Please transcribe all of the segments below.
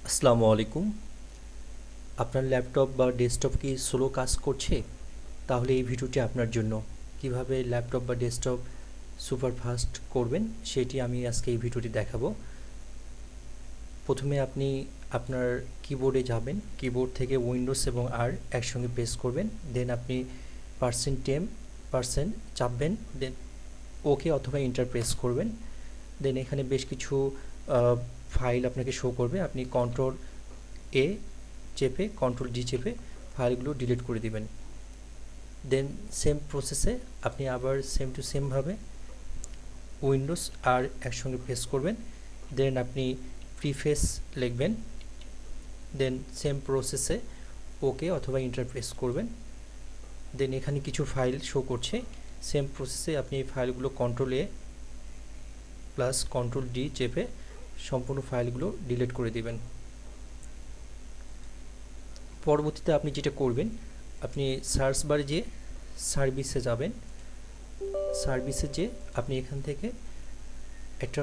আসসালামু আলাইকুম। আপনার ল্যাপটপ বা ডেস্কটপ কি স্লো কাজ করছে? তাহলে এই ভিডিওটি আপনার জন্য। কিভাবে ল্যাপটপ বা ডেস্কটপ সুপার ফাস্ট করবেন সেটি আমি আজকে এই ভিডিওটি দেখাবো। প্রথমে আপনি আপনার কিবোর্ডে যাবেন, কিবোর্ড থেকে উইন্ডোজ এবং আর একসঙ্গে প্রেস করবেন, দেন আপনি %10% চাপবেন, দেন ওকে অথবা এন্টার প্রেস করবেন। দেন এখানে বেশ কিছু ফাইল আপনাকে শো করবে, আপনি কন্ট্রোল এ চেপে কন্ট্রোল জি চেপে ফাইলগুলো ডিলিট করে দিবেন। দেন সেম প্রসেসে আপনি আবার সেম টু সেমভাবে উইন্ডোজ আর একসঙ্গে প্রেস করবেন, দেন আপনি প্রিফেস লিখবেন, দেন সেম প্রসেসে ওকে অথবা এন্টার প্রেস করবেন। দেন এখানে কিছু ফাইল শো করছে, সেম প্রসেসে আপনি এই ফাইলগুলো কন্ট্রোল এ প্লাস কন্ট্রোল ডি চেপে সম্পূর্ণ ফাইলগুলো ডিলিট করে দিবেন। পরবর্তীতে আপনি যেটা করবেন, আপনি সার্চ বারে যেয়ে সার্ভিসে যাবেন, সার্ভিসে যেয়ে আপনি এখান থেকে একটা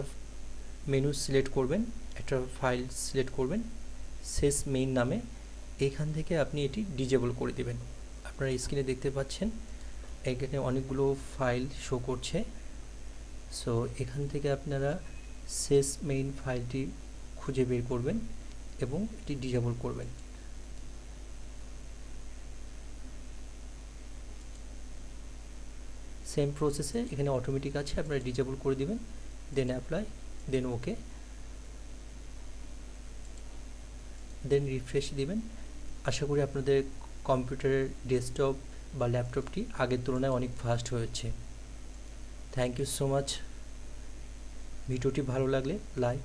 মেনু সিলেক্ট করবেন, একটা ফাইল সিলেক্ট করবেন শেষ মেইন নামে। এইখান থেকে আপনি এটি ডিজেবল করে দেবেন। আপনারা স্ক্রিনে দেখতে পাচ্ছেন এখানে অনেকগুলো ফাইল শো করছে। সো এখান থেকে আপনারা শেষ মেইন ফাইলটি খুঁজে বের করবেন এবং এটি ডিজেবল করবেন। সেম প্রসেসে এখানে অটোমেটিক আছে, আপনারা ডিজেবল করে দিবেন, দেন অ্যাপ্লাই, দেন ওকে, দেন রিফ্রেশ দিবেন। আশা করি আপনাদের কম্পিউটারের ডেস্কটপ বা ল্যাপটপটি আগের তুলনায় অনেক ফাস্ট হয়েছে। Thank you so much. ভিডিওটি ভালো লাগলে লাইক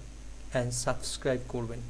অ্যান্ড সাবস্ক্রাইব করবেন।